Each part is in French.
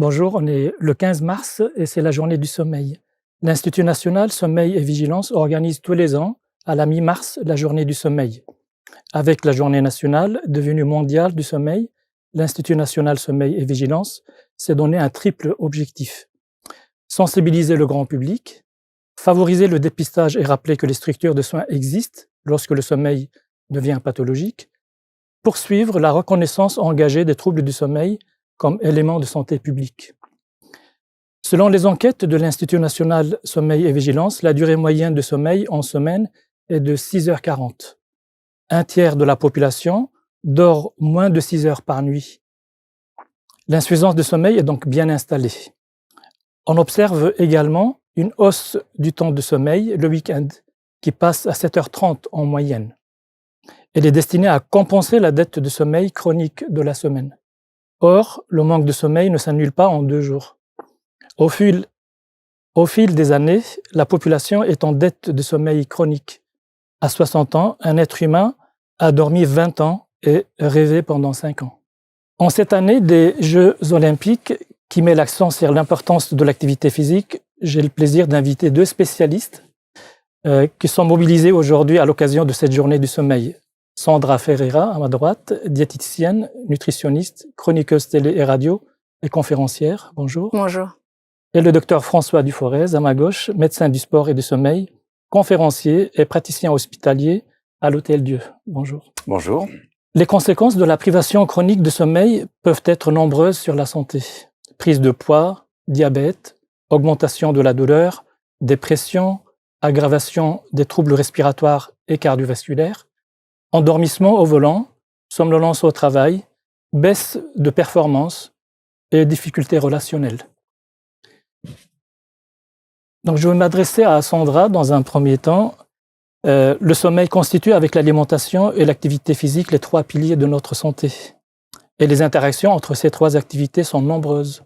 Bonjour, on est le 15 mars et c'est la journée du sommeil. L'Institut national Sommeil et Vigilance organise tous les ans, à la mi-mars, la journée du sommeil. Avec la journée nationale, devenue mondiale du sommeil, l'Institut national Sommeil et Vigilance s'est donné un triple objectif. Sensibiliser le grand public, favoriser le dépistage et rappeler que les structures de soins existent lorsque le sommeil devient pathologique, poursuivre la reconnaissance engagée des troubles du sommeil comme élément de santé publique. Selon les enquêtes de l'Institut national Sommeil et Vigilance, la durée moyenne de sommeil en semaine est de 6h40. Un tiers de la population dort moins de 6 heures par nuit. L'insuffisance de sommeil est donc bien installée. On observe également une hausse du temps de sommeil le week-end, qui passe à 7h30 en moyenne. Elle est destinée à compenser la dette de sommeil chronique de la semaine. Or, le manque de sommeil ne s'annule pas en 2 jours. Au fil des années, la population est en dette de sommeil chronique. À 60 ans, un être humain a dormi 20 ans et rêvé pendant 5 ans. En cette année des Jeux olympiques, qui met l'accent sur l'importance de l'activité physique, j'ai le plaisir d'inviter 2 spécialistes qui sont mobilisés aujourd'hui à l'occasion de cette journée du sommeil. Sandra Ferreira, à ma droite, diététicienne, nutritionniste, chroniqueuse télé et radio et conférencière. Bonjour. Bonjour. Et le docteur François Duforez, à ma gauche, médecin du sport et du sommeil, conférencier et praticien hospitalier à l'Hôtel Dieu. Bonjour. Bonjour. Les conséquences de la privation chronique de sommeil peuvent être nombreuses sur la santé. Prise de poids, diabète, augmentation de la douleur, dépression, aggravation des troubles respiratoires et cardiovasculaires, endormissement au volant, somnolence au travail, baisse de performance et difficultés relationnelles. Donc, je vais m'adresser à Sandra dans un premier temps. Le sommeil constitue avec l'alimentation et l'activité physique les 3 piliers de notre santé. Et les interactions entre ces 3 activités sont nombreuses,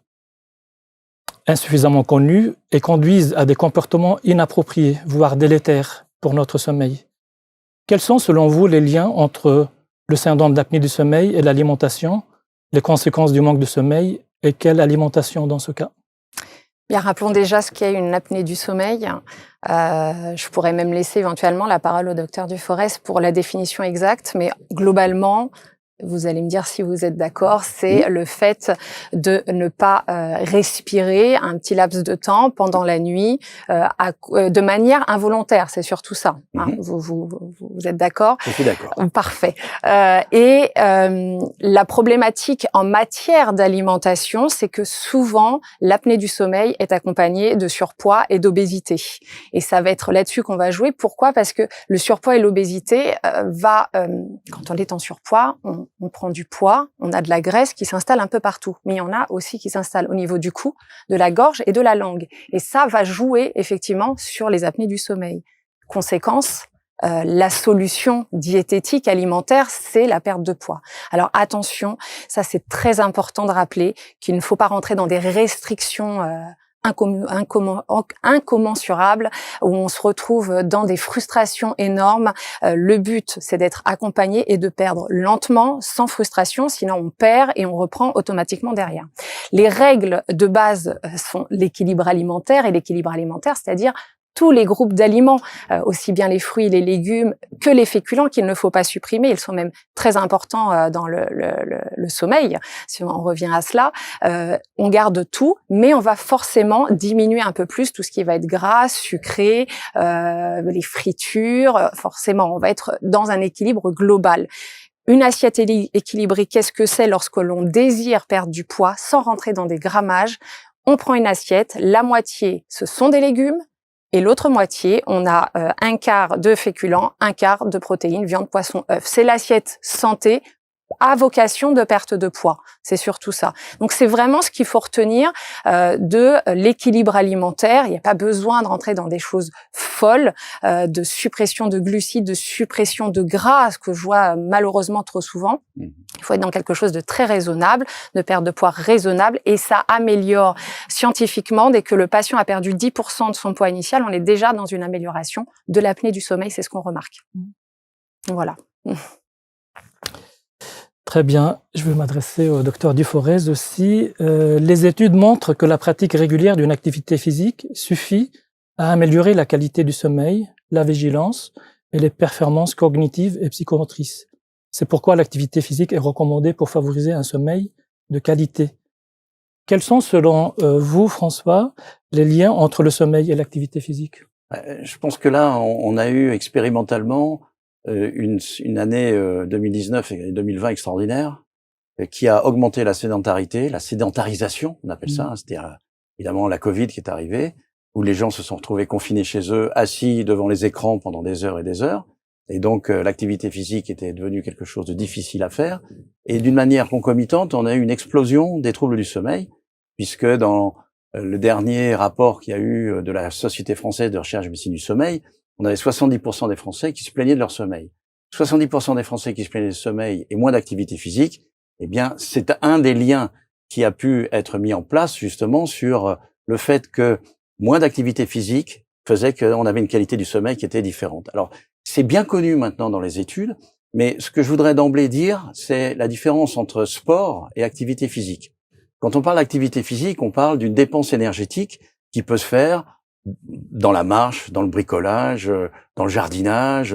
insuffisamment connues et conduisent à des comportements inappropriés, voire délétères pour notre sommeil. Quels sont, selon vous, les liens entre le syndrome d'apnée du sommeil et l'alimentation, les conséquences du manque de sommeil et quelle alimentation dans ce cas? Bien, rappelons déjà ce qu'est une apnée du sommeil. Je pourrais même laisser éventuellement la parole au docteur Duforez pour la définition exacte, mais globalement, vous allez me dire si vous êtes d'accord, c'est le fait de ne pas respirer un petit laps de temps pendant la nuit de manière involontaire. C'est surtout ça. Hein. Vous êtes d'accord? Je suis d'accord. Parfait. La problématique en matière d'alimentation, c'est que souvent, l'apnée du sommeil est accompagnée de surpoids et d'obésité. Et ça va être là-dessus qu'on va jouer. Pourquoi? Parce que le surpoids et l'obésité quand on est en surpoids, on prend du poids, on a de la graisse qui s'installe un peu partout. Mais il y en a aussi qui s'installe au niveau du cou, de la gorge et de la langue. Et ça va jouer effectivement sur les apnées du sommeil. Conséquence, la solution diététique alimentaire, c'est la perte de poids. Alors attention, ça c'est très important de rappeler qu'il ne faut pas rentrer dans des restrictions incommensurables où on se retrouve dans des frustrations énormes. Le but, c'est d'être accompagné et de perdre lentement, sans frustration, sinon on perd et on reprend automatiquement derrière. Les règles de base sont l'équilibre alimentaire, c'est-à-dire tous les groupes d'aliments, aussi bien les fruits, les légumes que les féculents qu'il ne faut pas supprimer. Ils sont même très importants dans le sommeil. Si on revient à cela, on garde tout, mais on va forcément diminuer un peu plus tout ce qui va être gras, sucré, les fritures. Forcément, on va être dans un équilibre global. Une assiette équilibrée, qu'est-ce que c'est lorsque l'on désire perdre du poids sans rentrer dans des grammages? On prend une assiette, la moitié, ce sont des légumes, et l'autre moitié, on a un quart de féculents, un quart de protéines, viande, poisson, œufs. C'est l'assiette santé à vocation de perte de poids. C'est surtout ça. Donc, c'est vraiment ce qu'il faut retenir de l'équilibre alimentaire. Il n'y a pas besoin de rentrer dans des choses folles, de suppression de glucides, de suppression de gras, ce que je vois malheureusement trop souvent. Il faut être dans quelque chose de très raisonnable, de perte de poids raisonnable, et ça améliore scientifiquement. Dès que le patient a perdu 10% de son poids initial, on est déjà dans une amélioration de l'apnée du sommeil, c'est ce qu'on remarque. Voilà. Très bien. Je vais m'adresser au docteur Duforez aussi. Les études montrent que la pratique régulière d'une activité physique suffit à améliorer la qualité du sommeil, la vigilance et les performances cognitives et psychomotrices. C'est pourquoi l'activité physique est recommandée pour favoriser un sommeil de qualité. Quels sont, selon vous, François, les liens entre le sommeil et l'activité physique? Je pense que là, on a eu expérimentalement une année 2019 et 2020 extraordinaire qui a augmenté la sédentarité, la sédentarisation, on appelle ça. C'était évidemment la Covid qui est arrivée, où les gens se sont retrouvés confinés chez eux, assis devant les écrans pendant des heures et des heures. Et donc, l'activité physique était devenue quelque chose de difficile à faire. Et d'une manière concomitante, on a eu une explosion des troubles du sommeil, puisque dans le dernier rapport qu'il y a eu de la Société française de recherche de médecine du sommeil, on avait 70% des Français qui se plaignaient de leur sommeil. 70% des Français qui se plaignaient de sommeil et moins d'activité physique, eh bien, c'est un des liens qui a pu être mis en place justement sur le fait que moins d'activité physique faisait qu'on avait une qualité du sommeil qui était différente. Alors, c'est bien connu maintenant dans les études, mais ce que je voudrais d'emblée dire, c'est la différence entre sport et activité physique. Quand on parle d'activité physique, on parle d'une dépense énergétique qui peut se faire dans la marche, dans le bricolage, dans le jardinage,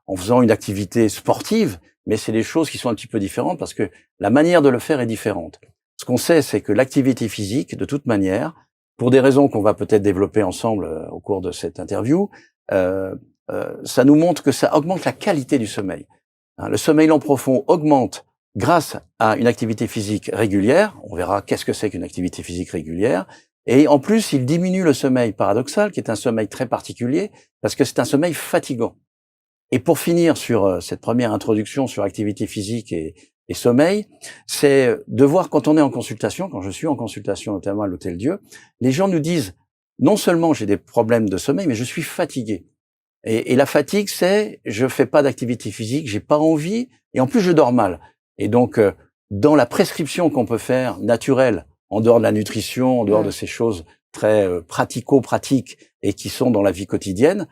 en faisant une activité sportive, mais c'est des choses qui sont un petit peu différentes parce que la manière de le faire est différente. Ce qu'on sait, c'est que l'activité physique, de toute manière, pour des raisons qu'on va peut-être développer ensemble au cours de cette interview, ça nous montre que ça augmente la qualité du sommeil. Le sommeil lent profond augmente grâce à une activité physique régulière. On verra qu'est-ce que c'est qu'une activité physique régulière. Et en plus, il diminue le sommeil paradoxal, qui est un sommeil très particulier, parce que c'est un sommeil fatigant. Et pour finir sur cette première introduction sur activité physique et sommeil, c'est de voir quand on est en consultation, quand je suis en consultation notamment à l'Hôtel Dieu, les gens nous disent non seulement j'ai des problèmes de sommeil, mais je suis fatigué. Et la fatigue, c'est je fais pas d'activité physique, j'ai pas envie, et en plus je dors mal. Et donc, dans la prescription qu'on peut faire naturelle, en dehors de la nutrition, en dehors de ces choses très pratico-pratiques et qui sont dans la vie quotidienne,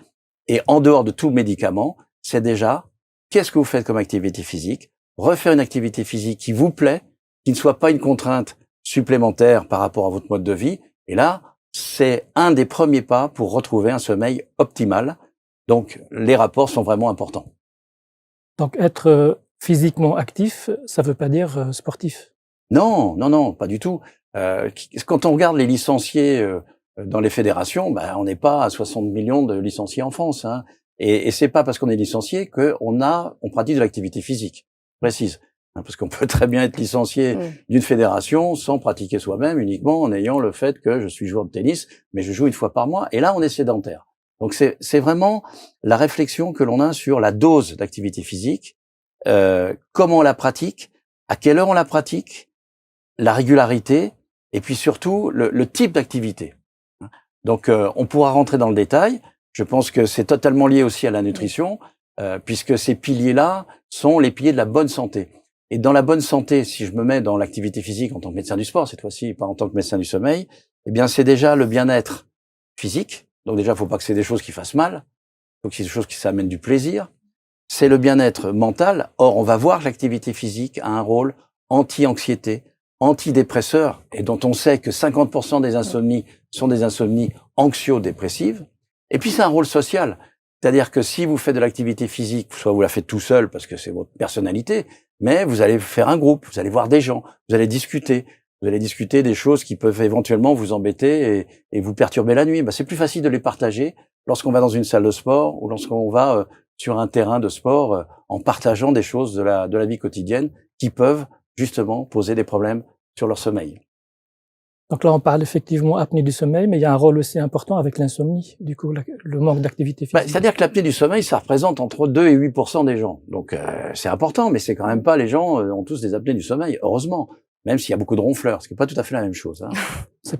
et en dehors de tout médicament, c'est déjà qu'est-ce que vous faites comme activité physique, refaire une activité physique qui vous plaît, qui ne soit pas une contrainte supplémentaire par rapport à votre mode de vie. Et là, c'est un des premiers pas pour retrouver un sommeil optimal. Donc, les rapports sont vraiment importants. Donc, être physiquement actif, ça veut pas dire sportif? Non, non, non, pas du tout. Quand on regarde les licenciés dans les fédérations, on n'est pas à 60 millions de licenciés en France, hein. Et c'est pas parce qu'on est licencié on pratique de l'activité physique, précise. Hein, parce qu'on peut très bien être licencié d'une fédération sans pratiquer soi-même, uniquement en ayant le fait que je suis joueur de tennis, mais je joue une fois par mois. Et là, on est sédentaire. Donc c'est vraiment la réflexion que l'on a sur la dose d'activité physique, comment on la pratique, à quelle heure on la pratique, la régularité, et puis surtout le type d'activité. Donc on pourra rentrer dans le détail. Je pense que c'est totalement lié aussi à la nutrition, puisque ces piliers-là sont les piliers de la bonne santé. Et dans la bonne santé, si je me mets dans l'activité physique en tant que médecin du sport, cette fois-ci, pas en tant que médecin du sommeil, eh bien c'est déjà le bien-être physique. Donc déjà, il ne faut pas que c'est des choses qui fassent mal, il faut que c'est des choses qui s'amènent du plaisir. C'est le bien-être mental. Or, on va voir que l'activité physique a un rôle anti-anxiété, antidépresseur, et dont on sait que 50% des insomnies sont des insomnies anxio-dépressives. Et puis, c'est un rôle social. C'est-à-dire que si vous faites de l'activité physique, soit vous la faites tout seul parce que c'est votre personnalité, mais vous allez faire un groupe, vous allez voir des gens, vous allez discuter des choses qui peuvent éventuellement vous embêter et vous perturber la nuit. C'est plus facile de les partager lorsqu'on va dans une salle de sport ou lorsqu'on va sur un terrain de sport en partageant des choses de la vie quotidienne qui peuvent justement poser des problèmes sur leur sommeil. Donc là, on parle effectivement apnée du sommeil, mais il y a un rôle aussi important avec l'insomnie, du coup, le manque d'activité physique. C'est-à-dire que l'apnée du sommeil, ça représente entre 2 et 8% des gens. Donc c'est important, mais c'est quand même pas les gens ont tous des apnées du sommeil, heureusement. Même s'il y a beaucoup de ronfleurs, ce qui n'est pas tout à fait la même chose. Hein.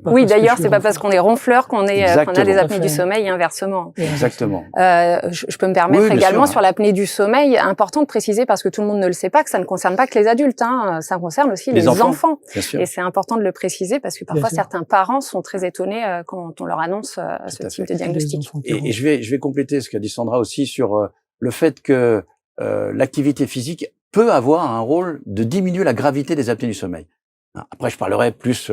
Oui, d'ailleurs, c'est pas parce qu'on est ronfleur qu'on a des apnées du sommeil et inversement. Exactement. Je peux me permettre également sur l'apnée du sommeil, important de préciser parce que tout le monde ne le sait pas, que ça ne concerne pas que les adultes, hein, ça concerne aussi les enfants. Et c'est important de le préciser parce que parfois certains parents sont très étonnés quand on leur annonce ce type de diagnostic. Et je vais compléter ce qu'a dit Sandra aussi sur le fait que l'activité physique peut avoir un rôle de diminuer la gravité des apnées du sommeil. Après, je parlerai plus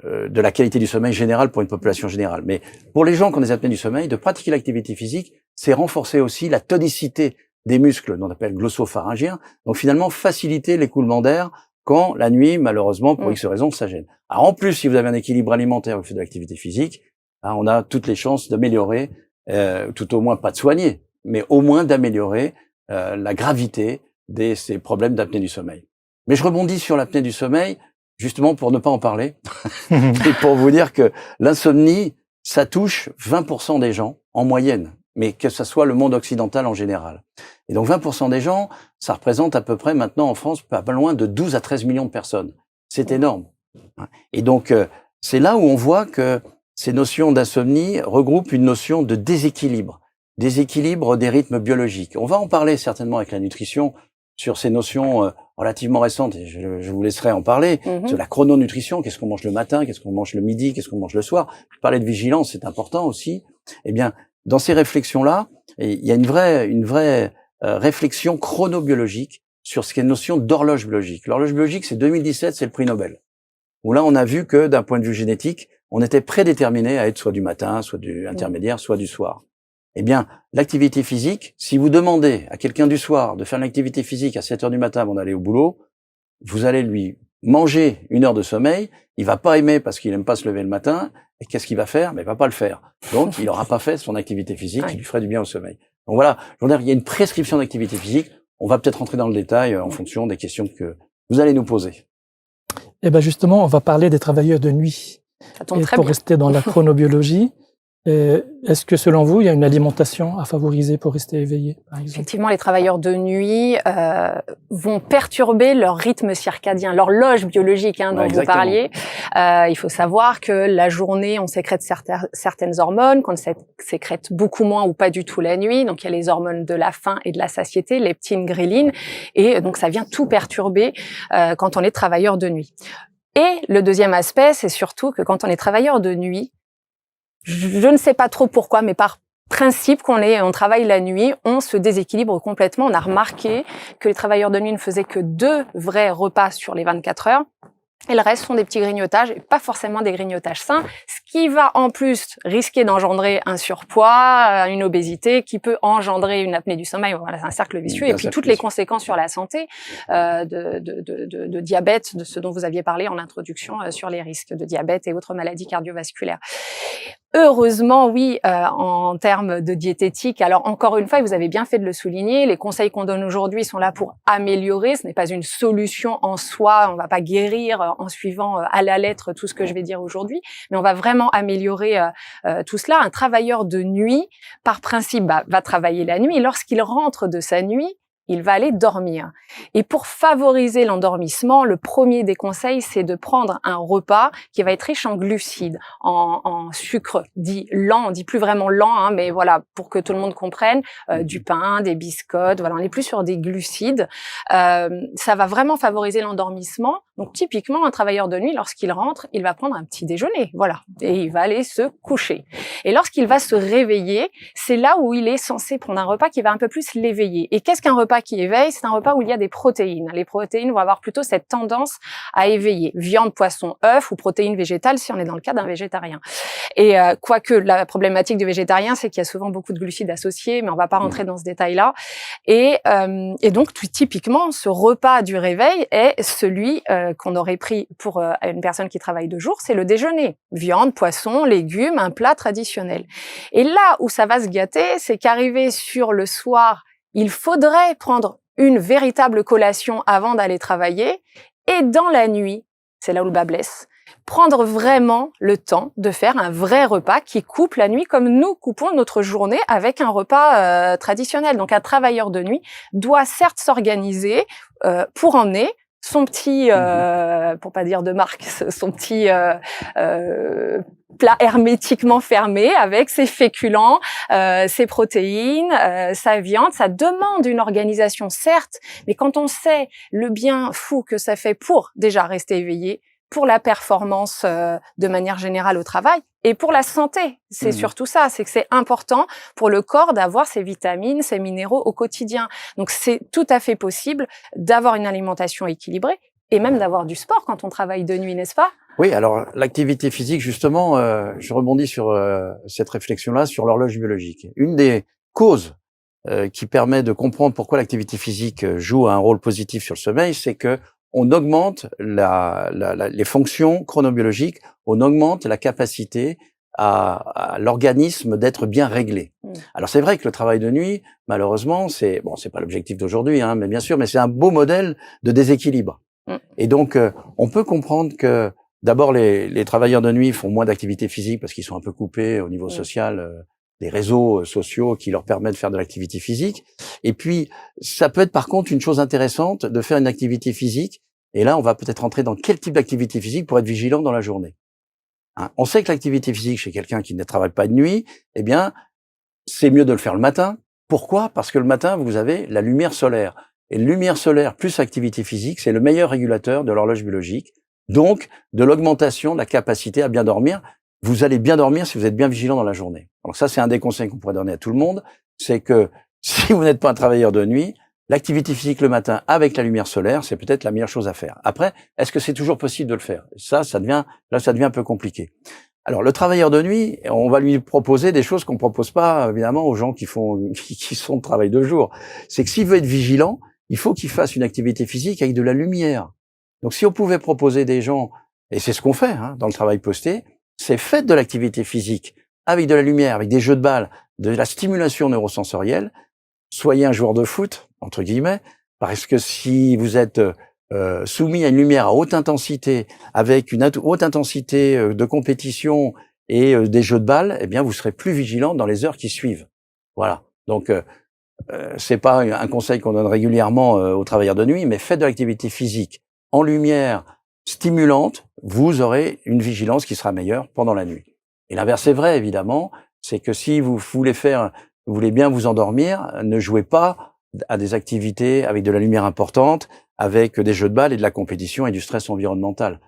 de la qualité du sommeil général pour une population générale. Mais pour les gens qui ont des apnées du sommeil, de pratiquer l'activité physique, c'est renforcer aussi la tonicité des muscles, dont on appelle glossopharyngiens. Donc finalement, faciliter l'écoulement d'air quand la nuit, malheureusement, pour X raisons, ça gêne. Alors en plus, si vous avez un équilibre alimentaire, vous faites de l'activité physique, on a toutes les chances d'améliorer, tout au moins pas de soigner, mais au moins d'améliorer la gravité de ces problèmes d'apnée du sommeil. Mais je rebondis sur l'apnée du sommeil, justement pour ne pas en parler, et pour vous dire que l'insomnie, ça touche 20% des gens en moyenne, mais que ça soit le monde occidental en général. Et donc 20% des gens, ça représente à peu près maintenant en France pas loin de 12 à 13 millions de personnes. C'est énorme. Et donc c'est là où on voit que ces notions d'insomnie regroupent une notion de déséquilibre des rythmes biologiques. On va en parler certainement avec la nutrition sur ces notions relativement récentes, et je vous laisserai en parler, sur la chrononutrition, qu'est-ce qu'on mange le matin, qu'est-ce qu'on mange le midi, qu'est-ce qu'on mange le soir. Je parlais de vigilance, c'est important aussi. Eh bien, dans ces réflexions-là, il y a une vraie réflexion chronobiologique sur ce qu'est une notion d'horloge biologique. L'horloge biologique, c'est 2017, c'est le prix Nobel. Où là, on a vu que d'un point de vue génétique, on était prédéterminé à être soit du matin, soit du intermédiaire, soit du soir. Eh bien, l'activité physique, si vous demandez à quelqu'un du soir de faire une activité physique à 7 heures du matin avant d'aller au boulot, vous allez lui manger 1 heure de sommeil, il va pas aimer parce qu'il aime pas se lever le matin, et qu'est-ce qu'il va faire? Mais il va pas le faire. Donc, il aura pas fait son activité physique qui lui ferait du bien au sommeil. Donc voilà, je veux dire, il y a une prescription d'activité physique. On va peut-être rentrer dans le détail en fonction des questions que vous allez nous poser. Eh ben justement, on va parler des travailleurs de nuit. Ça tombe et très pour bien. rester dans la chronobiologie, est-ce que selon vous, il y a une alimentation à favoriser pour rester éveillé, par exemple? Effectivement, les travailleurs de nuit vont perturber leur rythme circadien, l'horloge biologique dont vous parliez. Il faut savoir que la journée, on sécrète certaines hormones, qu'on sécrète beaucoup moins ou pas du tout la nuit. Donc, il y a les hormones de la faim et de la satiété, leptine, ghrelin. Et donc, ça vient tout perturber quand on est travailleur de nuit. Et le deuxième aspect, c'est surtout que quand on est travailleur de nuit, je ne sais pas trop pourquoi, mais par principe on travaille la nuit, on se déséquilibre complètement. On a remarqué que les travailleurs de nuit ne faisaient que 2 vrais repas sur les 24 heures. Et le reste sont des petits grignotages, et pas forcément des grignotages sains, ce qui va en plus risquer d'engendrer un surpoids, une obésité, qui peut engendrer une apnée du sommeil. Voilà, c'est un cercle vicieux. Et puis toutes les conséquences sur la santé de diabète, de ce dont vous aviez parlé en introduction sur les risques de diabète et autres maladies cardiovasculaires. Heureusement, oui, en termes de diététique. Alors encore une fois, vous avez bien fait de le souligner, les conseils qu'on donne aujourd'hui sont là pour améliorer. Ce n'est pas une solution en soi. On va pas guérir en suivant à la lettre tout ce que je vais dire aujourd'hui, mais on va vraiment améliorer tout cela. Un travailleur de nuit, par principe, va travailler la nuit. Lorsqu'il rentre de sa nuit, il va aller dormir. Et pour favoriser l'endormissement, le premier des conseils, c'est de prendre un repas qui va être riche en glucides, en sucre dit lent, on dit plus vraiment lent, mais voilà, pour que tout le monde comprenne, du pain, des biscottes, voilà, on est plus sur des glucides. Ça va vraiment favoriser l'endormissement. Donc typiquement, un travailleur de nuit, lorsqu'il rentre, il va prendre un petit déjeuner, voilà, et il va aller se coucher. Et lorsqu'il va se réveiller, c'est là où il est censé prendre un repas qui va un peu plus l'éveiller. Et qu'est-ce qu'un repas qui éveille? C'est un repas où il y a des protéines. Les protéines vont avoir plutôt cette tendance à éveiller. Viande, poisson, œufs ou protéines végétales si on est dans le cas d'un végétarien. Et quoique la problématique du végétarien, c'est qu'il y a souvent beaucoup de glucides associés, mais on va pas rentrer dans ce détail-là. Et donc typiquement, ce repas du réveil est celui qu'on aurait pris pour une personne qui travaille de jour, c'est le déjeuner. Viande, poisson, légumes, un plat traditionnel. Et là où ça va se gâter, c'est qu'arrivé sur le soir, il faudrait prendre une véritable collation avant d'aller travailler. Et dans la nuit, c'est là où le bât blesse, prendre vraiment le temps de faire un vrai repas qui coupe la nuit comme nous coupons notre journée avec un repas traditionnel. Donc un travailleur de nuit doit certes s'organiser pour emmener son petit, pour pas dire de marque, son petit plat hermétiquement fermé avec ses féculents, ses protéines, sa viande. Ça demande une organisation, certes, mais quand on sait le bien fou que ça fait pour déjà rester éveillé, pour la performance de manière générale au travail et pour la santé. C'est surtout ça, c'est que c'est important pour le corps d'avoir ces vitamines, ces minéraux au quotidien. Donc c'est tout à fait possible d'avoir une alimentation équilibrée et même d'avoir du sport quand on travaille de nuit, n'est-ce pas? Oui, alors l'activité physique, justement, je rebondis sur cette réflexion-là, sur l'horloge biologique. Une des causes qui permet de comprendre pourquoi l'activité physique joue un rôle positif sur le sommeil, c'est que on augmente les fonctions chronobiologiques, on augmente la capacité à l'organisme d'être bien réglé. Alors c'est vrai que le travail de nuit, malheureusement, c'est pas l'objectif d'aujourd'hui, hein, mais bien sûr, mais c'est un beau modèle de déséquilibre. Et donc on peut comprendre que d'abord les travailleurs de nuit font moins d'activité physique parce qu'ils sont un peu coupés au niveau social des réseaux sociaux qui leur permettent de faire de l'activité physique. Et puis, ça peut être par contre une chose intéressante de faire une activité physique. Et là, on va peut-être entrer dans quel type d'activité physique pour être vigilant dans la journée. Hein, on sait que l'activité physique chez quelqu'un qui ne travaille pas de nuit, eh bien, c'est mieux de le faire le matin. Pourquoi? Parce que le matin, vous avez la lumière solaire. Et la lumière solaire plus activité physique, c'est le meilleur régulateur de l'horloge biologique. Donc, de l'augmentation de la capacité à bien dormir. Vous allez bien dormir si vous êtes bien vigilant dans la journée. Donc ça, c'est un des conseils qu'on pourrait donner à tout le monde. C'est que si vous n'êtes pas un travailleur de nuit, l'activité physique le matin avec la lumière solaire, c'est peut-être la meilleure chose à faire. Après, est-ce que c'est toujours possible de le faire? Ça devient un peu compliqué. Alors, le travailleur de nuit, on va lui proposer des choses qu'on propose pas, évidemment, aux gens qui sont de travail de jour. C'est que s'il veut être vigilant, il faut qu'il fasse une activité physique avec de la lumière. Donc, si on pouvait proposer des gens, et c'est ce qu'on fait, hein, dans le travail posté, c'est faites de l'activité physique avec de la lumière, avec des jeux de balles, de la stimulation neurosensorielle. Soyez un joueur de foot, entre guillemets, parce que si vous êtes soumis à une lumière à haute intensité, avec une haute intensité de compétition et des jeux de balles, eh bien, vous serez plus vigilant dans les heures qui suivent. Voilà. Donc, c'est pas un conseil qu'on donne régulièrement aux travailleurs de nuit, mais faites de l'activité physique en lumière stimulante, vous aurez une vigilance qui sera meilleure pendant la nuit. Et l'inverse est vrai, évidemment, c'est que si vous voulez bien vous endormir, ne jouez pas à des activités avec de la lumière importante, avec des jeux de balles et de la compétition et du stress environnemental.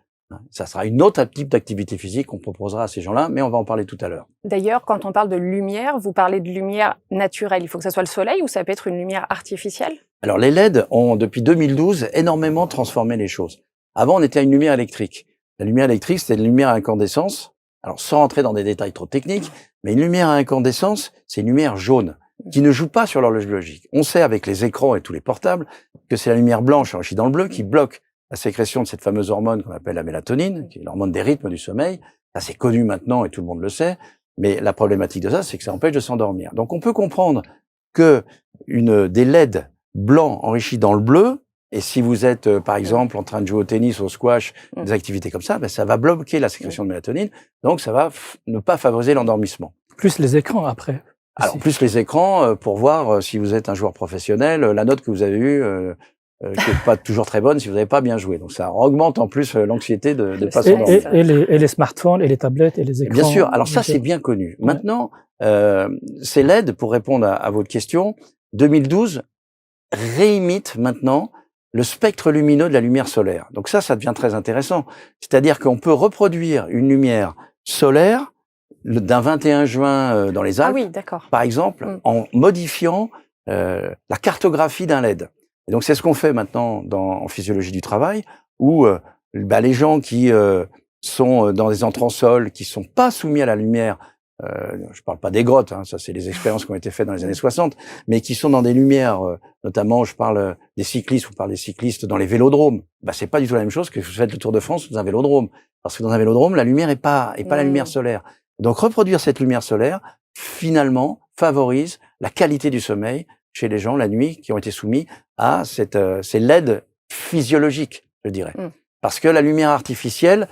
Ça sera une autre type d'activité physique qu'on proposera à ces gens-là, mais on va en parler tout à l'heure. D'ailleurs, quand on parle de lumière, vous parlez de lumière naturelle. Il faut que ça soit le soleil ou ça peut être une lumière artificielle? Alors, les LED ont, depuis 2012, énormément transformé les choses. Avant, on était à une lumière électrique. La lumière électrique, c'était une lumière à incandescence. Alors, sans entrer dans des détails trop techniques, mais une lumière à incandescence, c'est une lumière jaune qui ne joue pas sur l'horloge biologique. On sait avec les écrans et tous les portables que c'est la lumière blanche enrichie dans le bleu qui bloque la sécrétion de cette fameuse hormone qu'on appelle la mélatonine, qui est l'hormone des rythmes du sommeil. Ça, c'est connu maintenant et tout le monde le sait. Mais la problématique de ça, c'est que ça empêche de s'endormir. Donc, on peut comprendre que des LED blancs enrichis dans le bleu, et si vous êtes, par exemple, en train de jouer au tennis, au squash, des activités comme ça, ben, ça va bloquer la sécrétion de mélatonine. Donc, ça va ne pas favoriser l'endormissement. Plus les écrans après. Alors, plus les écrans, pour voir si vous êtes un joueur professionnel, la note que vous avez eue, qui n'est pas toujours très bonne si vous n'avez pas bien joué. Donc, ça augmente en plus l'anxiété de ne pas s'endormir. Et les smartphones, et les tablettes, et les écrans. Bien sûr. Alors ça, c'est bien connu. Ouais. Maintenant, ces LED, pour répondre à votre question, 2012 réimite maintenant le spectre lumineux de la lumière solaire. Donc ça devient très intéressant. C'est-à-dire qu'on peut reproduire une lumière solaire d'un 21 juin dans les Alpes, par exemple, en modifiant la cartographie d'un LED. Et donc c'est ce qu'on fait maintenant en physiologie du travail, où les gens qui sont dans des entressols, qui sont pas soumis à la lumière, je parle pas des grottes, hein, ça c'est les expériences qui ont été faites dans les années 60, mais qui sont dans des lumières, notamment je parle des cyclistes, ou parle des cyclistes dans les vélodromes. Bah c'est pas du tout la même chose que vous faites le Tour de France dans un vélodrome, parce que dans un vélodrome la lumière est pas la lumière solaire. Donc reproduire cette lumière solaire finalement favorise la qualité du sommeil chez les gens la nuit qui ont été soumis à ces LED physiologiques, je dirais. Parce que la lumière artificielle,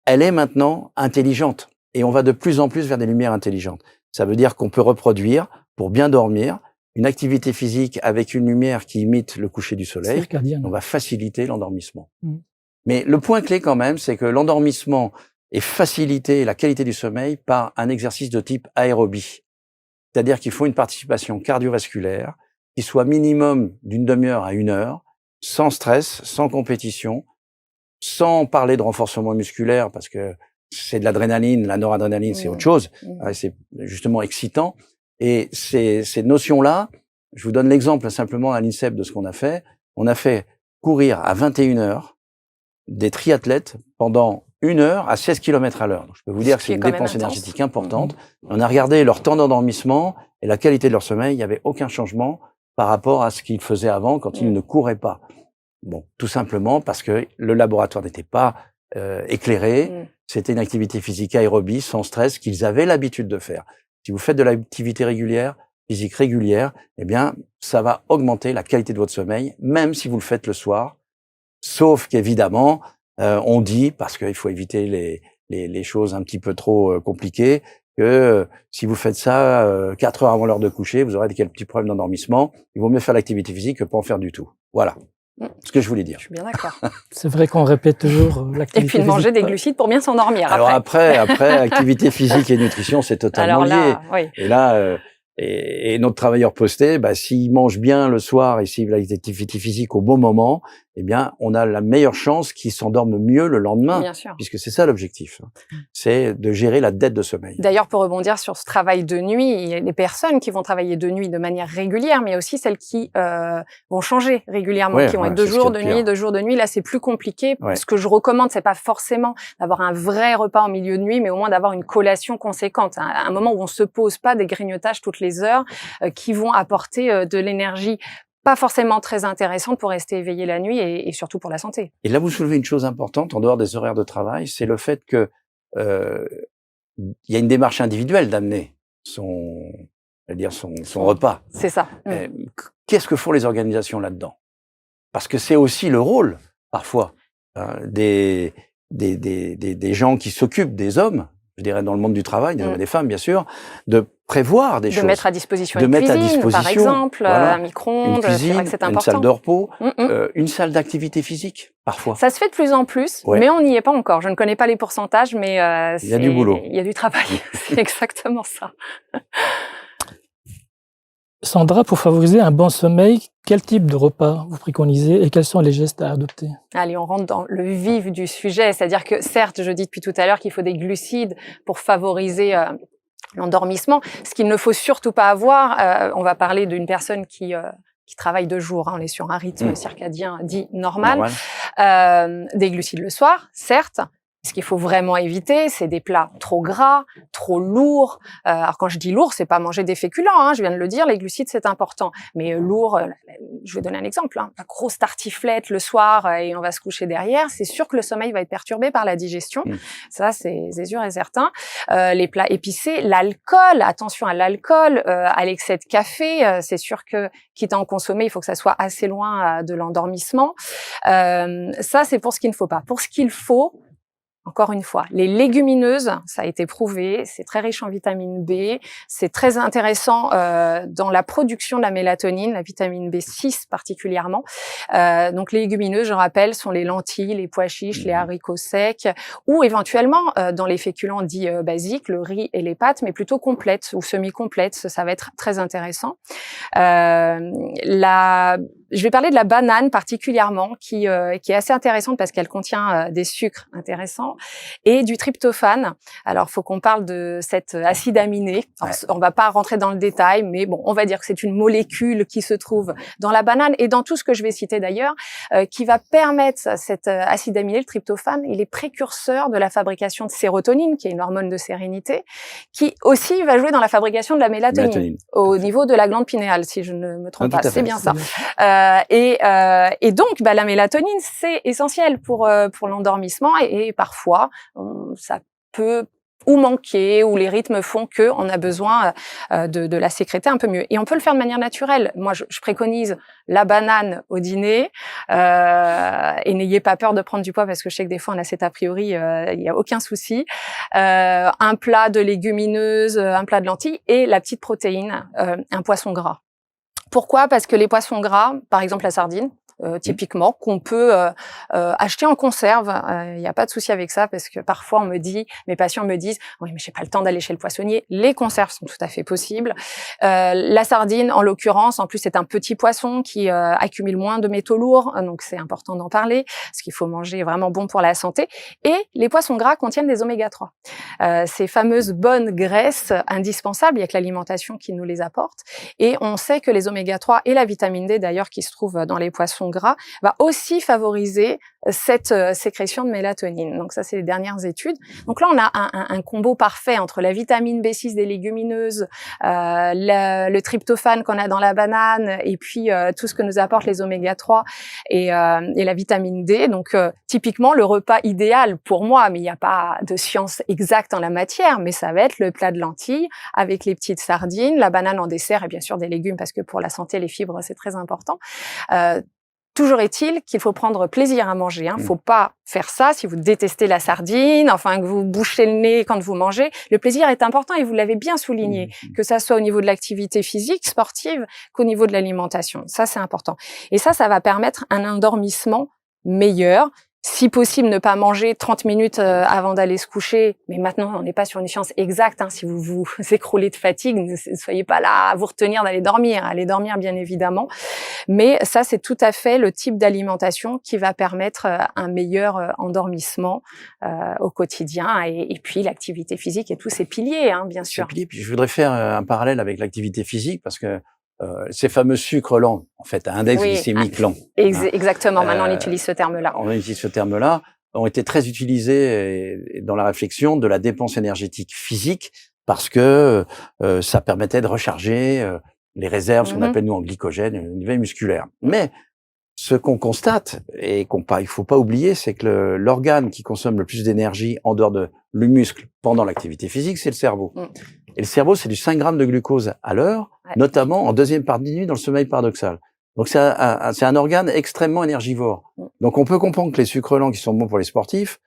elle est maintenant intelligente. Et on va de plus en plus vers des lumières intelligentes. Ça veut dire qu'on peut reproduire, pour bien dormir, une activité physique avec une lumière qui imite le coucher du soleil. Circadienne. On va faciliter l'endormissement. Mais le point clé quand même, c'est que l'endormissement est facilité, la qualité du sommeil, par un exercice de type aérobie. C'est-à-dire qu'il faut une participation cardiovasculaire qui soit minimum d'une demi-heure à 1 heure, sans stress, sans compétition, sans parler de renforcement musculaire, parce que c'est de l'adrénaline, la noradrénaline, c'est autre chose. C'est justement excitant. Et ces notions-là, je vous donne l'exemple simplement à l'INSEP de ce qu'on a fait. On a fait courir à 21h des triathlètes pendant 1 heure à 16 km à l'heure. Donc, je peux vous dire que c'est une dépense énergétique importante. On a regardé leur temps d'endormissement et la qualité de leur sommeil. Il n'y avait aucun changement par rapport à ce qu'ils faisaient avant quand ils ne couraient pas. Bon, tout simplement parce que le laboratoire n'était pas éclairé. C'était une activité physique aérobie, sans stress, qu'ils avaient l'habitude de faire. Si vous faites de l'activité régulière, physique régulière, eh bien, ça va augmenter la qualité de votre sommeil, même si vous le faites le soir. Sauf qu'évidemment, on dit, parce qu'il faut éviter les choses un petit peu trop compliquées, que si vous faites ça 4 heures avant l'heure de coucher, vous aurez des petits problèmes d'endormissement. Il vaut mieux faire l'activité physique que pas en faire du tout. Voilà. Ce que je voulais dire. Je suis bien d'accord. C'est vrai qu'on répète toujours l'activité physique. Et puis de manger des glucides pour bien s'endormir. Alors après, activité physique et nutrition, c'est totalement lié. Oui. Et là, et notre travailleur posté, s'il mange bien le soir et s'il a l'activité physique au bon moment, eh bien, on a la meilleure chance qu'il s'endorme mieux le lendemain. Bien sûr. Puisque c'est ça l'objectif. C'est de gérer la dette de sommeil. D'ailleurs, pour rebondir sur ce travail de nuit, il y a des personnes qui vont travailler de nuit de manière régulière, mais aussi celles qui vont changer régulièrement, qui vont être 2 jours de nuit, 2 jours de nuit. Là, c'est plus compliqué. Ce que je recommande, c'est pas forcément d'avoir un vrai repas en milieu de nuit, mais au moins d'avoir une collation conséquente. Un moment où on se pose pas des grignotages toutes les heures qui vont apporter de l'énergie pas forcément très intéressante pour rester éveillé la nuit et surtout pour la santé. Et là, vous soulevez une chose importante en dehors des horaires de travail, c'est le fait que il y a une démarche individuelle d'amener son repas. C'est ça. Qu'est-ce que font les organisations là-dedans? Parce que c'est aussi le rôle, parfois, des gens qui s'occupent des hommes, je dirais dans le monde du travail, des hommes et des femmes, bien sûr, de prévoir des choses. De mettre à disposition une cuisine, par exemple, un micro-ondes, c'est vrai que c'est important. Une salle de repos, une salle d'activité physique, parfois. Ça se fait de plus en plus, mais on n'y est pas encore. Je ne connais pas les pourcentages, mais il y a du boulot. Il y a du travail. C'est exactement ça. Sandra, pour favoriser un bon sommeil, quel type de repas vous préconisez et quels sont les gestes à adopter? Allez, on rentre dans le vif du sujet. C'est-à-dire que, certes, je dis depuis tout à l'heure qu'il faut des glucides pour favoriser l'endormissement. Ce qu'il ne faut surtout pas avoir, on va parler d'une personne qui travaille de jour, on est sur un rythme circadien dit normal. Des glucides le soir, certes. Ce qu'il faut vraiment éviter, c'est des plats trop gras, trop lourds. Alors quand je dis lourd, c'est pas manger des féculents, je viens de le dire, les glucides c'est important. Mais lourd, je vais donner un exemple, la grosse tartiflette le soir et on va se coucher derrière, c'est sûr que le sommeil va être perturbé par la digestion. Ça c'est sûr et certain. Les plats épicés, l'alcool, attention à l'alcool, à l'excès de café, c'est sûr que quitte à en consommer, il faut que ça soit assez loin de l'endormissement. Ça c'est pour ce qu'il ne faut pas. Pour ce qu'il faut, encore une fois, les légumineuses, ça a été prouvé, c'est très riche en vitamine B, c'est très intéressant dans la production de la mélatonine, la vitamine B6 particulièrement. Donc les légumineuses, je rappelle, sont les lentilles, les pois chiches, les haricots secs, ou éventuellement dans les féculents dits basiques, le riz et les pâtes, mais plutôt complètes ou semi-complètes, ça va être très intéressant. Je vais parler de la banane particulièrement, qui est assez intéressante parce qu'elle contient des sucres intéressants et du tryptophane. Alors, faut qu'on parle de cet acide aminé. Alors, on va pas rentrer dans le détail, mais bon, on va dire que c'est une molécule qui se trouve dans la banane et dans tout ce que je vais citer d'ailleurs, qui va permettre cet acide aminé, le tryptophane. Il est précurseur de la fabrication de sérotonine, qui est une hormone de sérénité, qui aussi va jouer dans la fabrication de la mélatonine. Au niveau de la glande pinéale, si je ne me trompe pas. C'est bien ça. Et donc, la mélatonine, c'est essentiel pour l'endormissement et parfois, ça peut ou manquer, ou les rythmes font que on a besoin de la sécréter un peu mieux. Et on peut le faire de manière naturelle. Moi, je préconise la banane au dîner, et n'ayez pas peur de prendre du poids parce que je sais que des fois on a cet a priori, il y a aucun souci. Un plat de légumineuses, un plat de lentilles et la petite protéine, un poisson gras. Pourquoi? Parce que les poissons gras, par exemple la sardine, typiquement, qu'on peut acheter en conserve. Il n'y a pas de souci avec ça, parce que parfois mes patients me disent « Oui, mais j'ai pas le temps d'aller chez le poissonnier ». Les conserves sont tout à fait possibles. La sardine, en l'occurrence, en plus, c'est un petit poisson qui accumule moins de métaux lourds, donc c'est important d'en parler, parce qu'il faut manger vraiment bon pour la santé. Et les poissons gras contiennent des oméga 3. Ces fameuses bonnes graisses indispensables, il y a que l'alimentation qui nous les apporte. Et on sait que les oméga 3 et la vitamine D, d'ailleurs, qui se trouve dans les poissons gras, va aussi favoriser cette sécrétion de mélatonine. Donc ça, c'est les dernières études. Donc là, on a un combo parfait entre la vitamine B6 des légumineuses, le tryptophane qu'on a dans la banane, et puis tout ce que nous apportent les oméga 3 et la vitamine D. Donc typiquement, le repas idéal pour moi, mais il n'y a pas de science exacte en la matière, mais ça va être le plat de lentilles avec les petites sardines, la banane en dessert et bien sûr des légumes, parce que pour la santé, les fibres, c'est très important. Toujours est-il qu'il faut prendre plaisir à manger. Faut pas faire ça si vous détestez la sardine, enfin que vous bouchez le nez quand vous mangez. Le plaisir est important et vous l'avez bien souligné, que ça soit au niveau de l'activité physique, sportive, qu'au niveau de l'alimentation. Ça, c'est important. Et ça va permettre un endormissement meilleur. Si possible, ne pas manger 30 minutes avant d'aller se coucher. Mais maintenant, on n'est pas sur une science exacte. Si vous vous écroulez de fatigue, ne soyez pas là à vous retenir d'aller dormir. Allez dormir, bien évidemment. Mais ça, c'est tout à fait le type d'alimentation qui va permettre un meilleur endormissement au quotidien. Et puis, l'activité physique et tous ces piliers, bien sûr. Puis je voudrais faire un parallèle avec l'activité physique, parce que ces fameux sucres lents, en fait, à index glycémique lent. Exactement, maintenant on utilise ce terme-là. On utilise ce terme-là, ont été très utilisés dans la réflexion de la dépense énergétique physique, parce que ça permettait de recharger les réserves, ce qu'on appelle nous en glycogène, au niveau musculaire. Mais ce qu'on constate, et il faut pas oublier, c'est que l'organe qui consomme le plus d'énergie en dehors de le muscle pendant l'activité physique, c'est le cerveau. Et le cerveau, c'est du 5 grammes de glucose à l'heure, notamment en deuxième partie de nuit dans le sommeil paradoxal. Donc c'est un organe extrêmement énergivore. Donc on peut comprendre que les sucres lents qui sont bons pour les sportifs,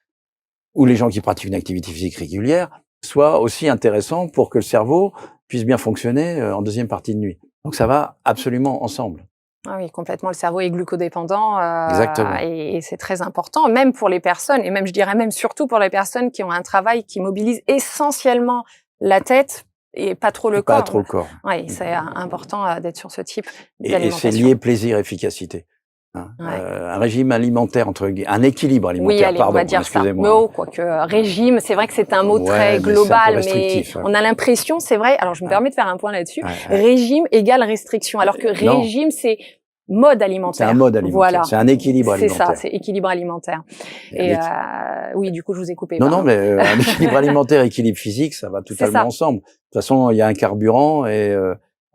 ou les gens qui pratiquent une activité physique régulière, soient aussi intéressants pour que le cerveau puisse bien fonctionner en deuxième partie de nuit. Donc ça va absolument ensemble. Ah oui, complètement. Le cerveau est glucodépendant. Exactement. Et c'est très important, même pour les personnes, et même, je dirais même surtout pour les personnes qui ont un travail qui mobilise essentiellement la tête et pas trop le corps. Pas trop le corps. Oui, c'est important d'être sur ce type Et d'alimentation. c'est lié plaisir-efficacité. Un régime alimentaire, un équilibre alimentaire, oui, allez, on va dire ça. Mais quoique régime, c'est vrai que c'est un mot très global, mais on a l'impression, c'est vrai, alors je me permets de faire un point là-dessus, régime égale restriction, alors que régime, c'est mode alimentaire. C'est un mode alimentaire, voilà. C'est un équilibre alimentaire. C'est ça, c'est équilibre alimentaire. Et oui, du coup, je vous ai coupé. Non, mais un équilibre alimentaire, équilibre physique, ça va totalement ensemble. De toute façon, il y a un carburant et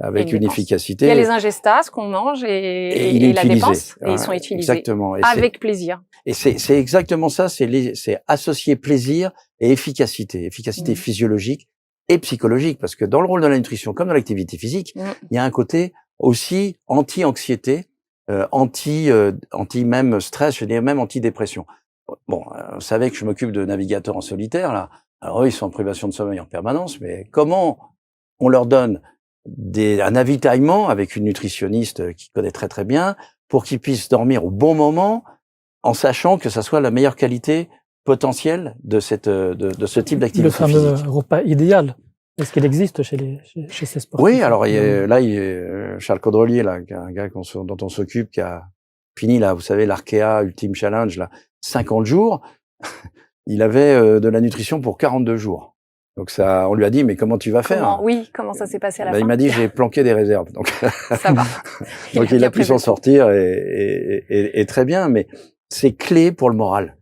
avec une efficacité. Il y a les ingestas qu'on mange et la dépense, et ils sont utilisés. Exactement. Et avec plaisir. Et c'est exactement ça, c'est associer plaisir et efficacité physiologique et psychologique, parce que dans le rôle de la nutrition, comme dans l'activité physique, il y a un côté aussi anti-anxiété, anti même stress, je dirais même anti-dépression. Bon, vous savez que je m'occupe de navigateurs en solitaire, là. Alors eux, ils sont en privation de sommeil en permanence, mais comment on leur donne un avitaillement avec une nutritionniste qui connaît très très bien, pour qu'ils puissent dormir au bon moment, en sachant que ça soit la meilleure qualité potentielle de ce type d'activité physique. Le fameux repas idéal. Est-ce qu'il existe chez ces sportifs? Oui, alors Charles Caudrelier, là, un gars dont on s'occupe, qui a fini là, vous savez, l'Arkea Ultimate Challenge, là, 50 jours, il avait de la nutrition pour 42 jours. Donc ça, on lui a dit, mais comment tu vas faire? Comment ça s'est passé à la fin? Il m'a dit, j'ai planqué des réserves. Donc ça va. Donc il a pu s'en sortir et très bien, mais c'est clé pour le moral.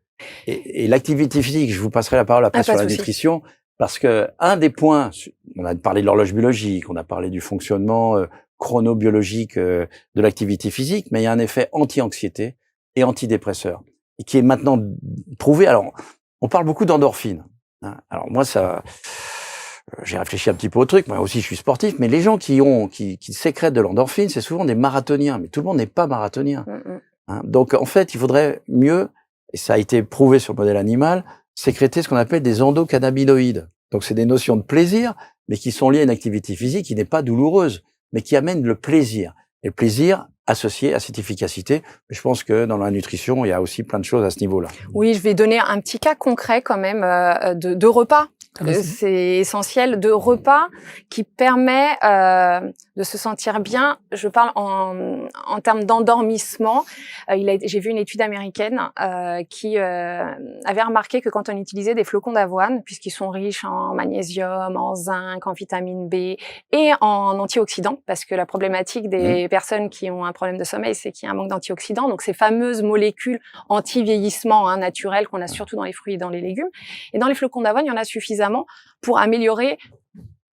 Et l'activité physique, je vous passerai la parole après sur la nutrition, parce que un des points, on a parlé de l'horloge biologique, on a parlé du fonctionnement chronobiologique de l'activité physique, mais il y a un effet anti-anxiété et antidépresseur, et qui est maintenant prouvé. Alors, on parle beaucoup d'endorphines. Alors moi, j'ai réfléchi un petit peu au truc. Moi aussi, je suis sportif, mais les gens qui sécrètent de l'endorphine, c'est souvent des marathoniens. Mais tout le monde n'est pas marathonien. Donc en fait, il faudrait mieux, et ça a été prouvé sur le modèle animal, sécréter ce qu'on appelle des endocannabinoïdes. Donc c'est des notions de plaisir, mais qui sont liées à une activité physique qui n'est pas douloureuse, mais qui amène le plaisir. Et le plaisir associé à cette efficacité. Je pense que dans la nutrition, il y a aussi plein de choses à ce niveau-là. Oui, je vais donner un petit cas concret quand même de repas. C'est essentiel, de repas qui permet de se sentir bien. Je parle en termes d'endormissement. J'ai vu une étude américaine qui avait remarqué que quand on utilisait des flocons d'avoine, puisqu'ils sont riches en magnésium, en zinc, en vitamine B et en antioxydants, parce que la problématique des personnes qui ont un problème de sommeil, c'est qu'il y a un manque d'antioxydants. Donc ces fameuses molécules anti-vieillissement naturelles qu'on a surtout dans les fruits et dans les légumes. Et dans les flocons d'avoine, il y en a suffisamment pour améliorer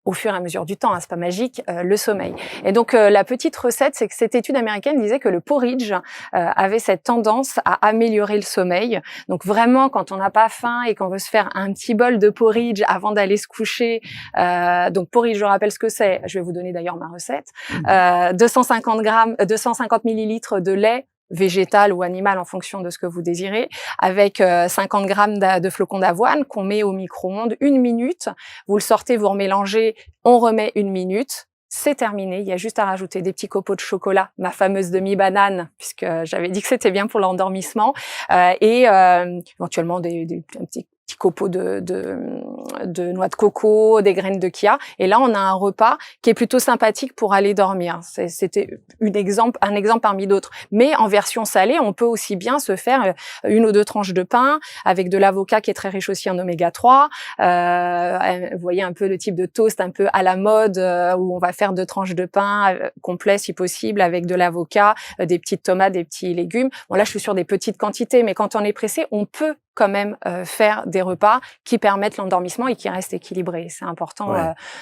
au fur et à mesure du temps, c'est pas magique, le sommeil. Et donc la petite recette, c'est que cette étude américaine disait que le porridge avait cette tendance à améliorer le sommeil. Donc vraiment, quand on n'a pas faim et qu'on veut se faire un petit bol de porridge avant d'aller se coucher, donc porridge, je rappelle ce que c'est. Je vais vous donner d'ailleurs ma recette. 250 millilitres de lait végétal ou animal en fonction de ce que vous désirez, avec 50 grammes de flocons d'avoine qu'on met au micro-ondes 1 minute. Vous le sortez, vous remélangez, on remet 1 minute. C'est terminé. Il y a juste à rajouter des petits copeaux de chocolat, ma fameuse demi-banane, puisque j'avais dit que c'était bien pour l'endormissement, et éventuellement un petit copeaux de noix de coco, des graines de chia. Et là, on a un repas qui est plutôt sympathique pour aller dormir. C'était un exemple parmi d'autres. Mais en version salée, on peut aussi bien se faire 1 ou 2 tranches de pain avec de l'avocat qui est très riche aussi en oméga 3. Vous voyez un peu le type de toast un peu à la mode où on va faire 2 tranches de pain complet si possible avec de l'avocat, des petites tomates, des petits légumes. Bon là, je suis sur des petites quantités, mais quand on est pressé, on peut quand même faire des repas qui permettent l'endormissement et qui restent équilibrés. C'est important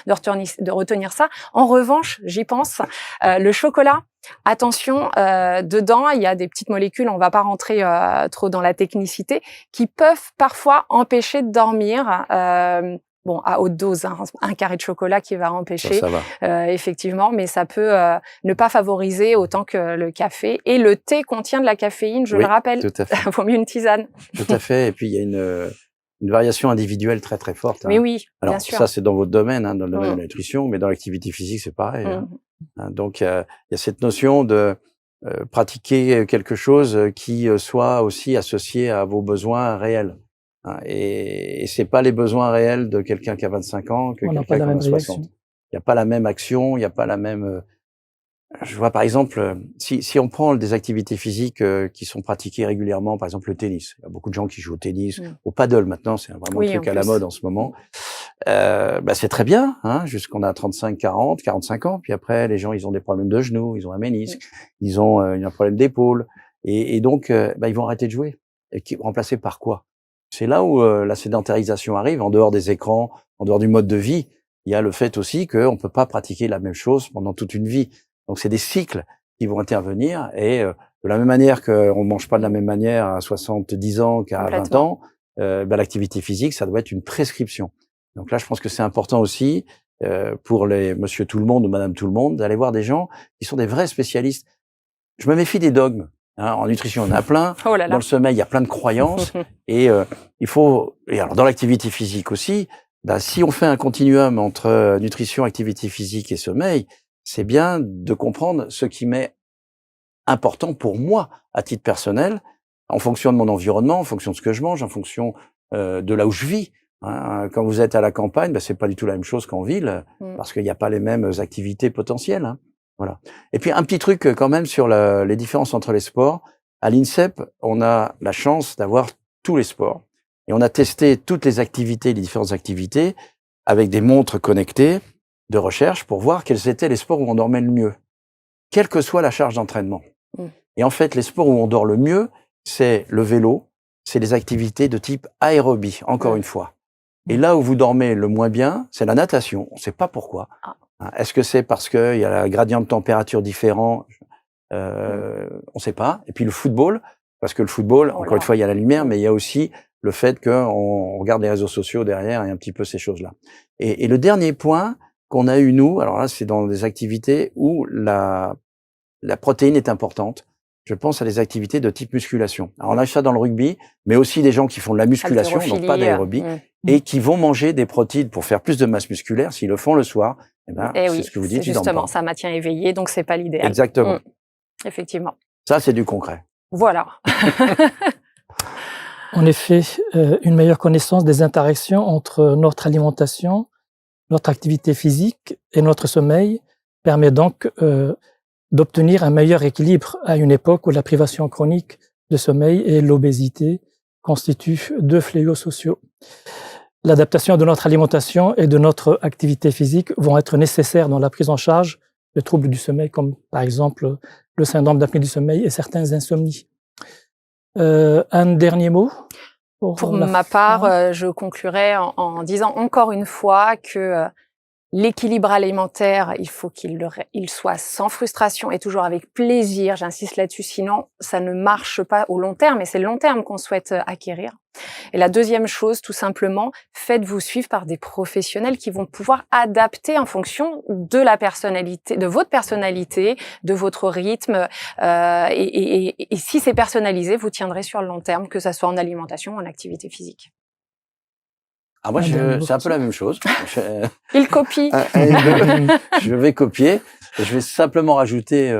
de retenir ça. En revanche, j'y pense, le chocolat, attention, dedans, il y a des petites molécules, on va pas rentrer trop dans la technicité, qui peuvent parfois empêcher de dormir. Bon, à haute dose, un carré de chocolat qui va empêcher, ça va. effectivement, mais ça peut ne pas favoriser autant que le café. Et le thé contient de la caféine, je le rappelle. Tout à fait. Vaut mieux une tisane. Tout à fait. Et puis, il y a une variation individuelle très, très forte. Mais oui, alors, bien sûr. ça, c'est dans votre domaine, dans le domaine de la nutrition, mais dans l'activité physique, c'est pareil. Donc, il y a cette notion de pratiquer quelque chose qui soit aussi associé à vos besoins réels. Et c'est pas les besoins réels de quelqu'un qui a 25 ans que quelqu'un qui en a 60. Il n'y a pas la même action, il n'y a pas la même... Je vois par exemple, si on prend des activités physiques qui sont pratiquées régulièrement, par exemple le tennis. Il y a beaucoup de gens qui jouent au tennis, au paddle maintenant, c'est vraiment un truc à la mode en ce moment. C'est très bien, jusqu'on a 35, 40, 45 ans. Puis après, les gens, ils ont des problèmes de genoux, ils ont un ménisque, ils ont un problème d'épaule. Et donc, ils vont arrêter de jouer. Et remplacés par quoi? C'est là où la sédentarisation arrive, en dehors des écrans, en dehors du mode de vie. Il y a le fait aussi qu'on peut pas pratiquer la même chose pendant toute une vie. Donc, c'est des cycles qui vont intervenir. Et de la même manière qu'on mange pas de la même manière à 70 ans qu'à 20 ans, l'activité physique, ça doit être une prescription. Donc là, je pense que c'est important aussi pour les monsieur tout le monde ou madame tout le monde d'aller voir des gens qui sont des vrais spécialistes. Je me méfie des dogmes. En nutrition, on en a plein. Oh là là. Dans le sommeil, il y a plein de croyances. Et il faut... Et alors, dans l'activité physique aussi, si on fait un continuum entre nutrition, activité physique et sommeil, c'est bien de comprendre ce qui m'est important pour moi, à titre personnel, en fonction de mon environnement, en fonction de ce que je mange, en fonction de là où je vis. Quand vous êtes à la campagne, c'est pas du tout la même chose qu'en ville, parce qu'il n'y a pas les mêmes activités potentielles. Voilà. Et puis un petit truc quand même sur les différences entre les sports. À l'INSEP, on a la chance d'avoir tous les sports. Et on a testé toutes les activités, les différentes activités, avec des montres connectées de recherche pour voir quels étaient les sports où on dormait le mieux, quelle que soit la charge d'entraînement. Et en fait, les sports où on dort le mieux, c'est le vélo, c'est les activités de type aérobie, encore une fois. Et là où vous dormez le moins bien, c'est la natation. On ne sait pas pourquoi. Est-ce que c'est parce qu'il y a un gradient de température différent? On ne sait pas. Et puis le football, parce que le football, encore une fois, il y a la lumière, mais il y a aussi le fait qu'on regarde les réseaux sociaux derrière et un petit peu ces choses-là. Et le dernier point qu'on a eu, nous, alors là, c'est dans des activités où la protéine est importante. Je pense à des activités de type musculation. Alors on a ça dans le rugby, mais aussi des gens qui font de la musculation, donc pas d'aérobie, et qui vont manger des protéines pour faire plus de masse musculaire. S'ils le font le soir, c'est ce que vous dites. Justement, ça maintient éveillé, donc c'est pas l'idéal. Exactement. Effectivement. Ça, c'est du concret. Voilà. En effet, une meilleure connaissance des interactions entre notre alimentation, notre activité physique et notre sommeil permet donc d'obtenir un meilleur équilibre à une époque où la privation chronique de sommeil et l'obésité constituent deux fléaux sociaux. L'adaptation de notre alimentation et de notre activité physique vont être nécessaires dans la prise en charge de troubles du sommeil, comme par exemple le syndrome d'apnée du sommeil et certaines insomnies. Un dernier mot pour ma part, je conclurai en disant encore une fois que l'équilibre alimentaire, il faut qu'il soit sans frustration et toujours avec plaisir. J'insiste là-dessus, sinon ça ne marche pas au long terme et c'est le long terme qu'on souhaite acquérir. Et la deuxième chose, tout simplement, faites-vous suivre par des professionnels qui vont pouvoir adapter en fonction de la personnalité, de votre personnalité, de votre rythme. Et si c'est personnalisé, vous tiendrez sur le long terme, que ça soit en alimentation ou en activité physique. Ah, moi, c'est un peu la même chose. Il copie. Je vais copier. Je vais simplement rajouter,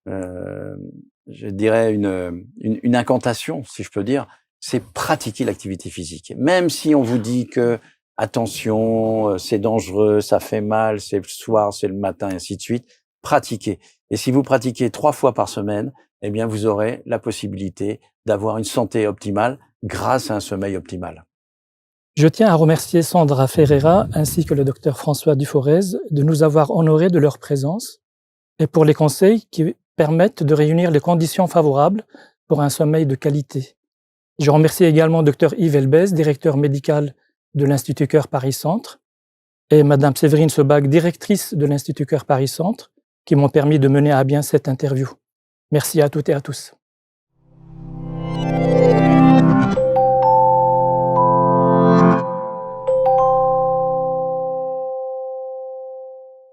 je dirais, une incantation, si je peux dire. C'est pratiquer l'activité physique. Même si on vous dit que, attention, c'est dangereux, ça fait mal, c'est le soir, c'est le matin, et ainsi de suite, pratiquez. Et si vous pratiquez 3 fois par semaine, eh bien, vous aurez la possibilité d'avoir une santé optimale grâce à un sommeil optimal. Je tiens à remercier Sandra Ferreira ainsi que le docteur François Duforez de nous avoir honorés de leur présence et pour les conseils qui permettent de réunir les conditions favorables pour un sommeil de qualité. Je remercie également Dr Yves Elbez, directeur médical de l'Institut Cœur Paris Centre, et Madame Séverine Sebag, directrice de l'Institut Cœur Paris Centre, qui m'ont permis de mener à bien cette interview. Merci à toutes et à tous.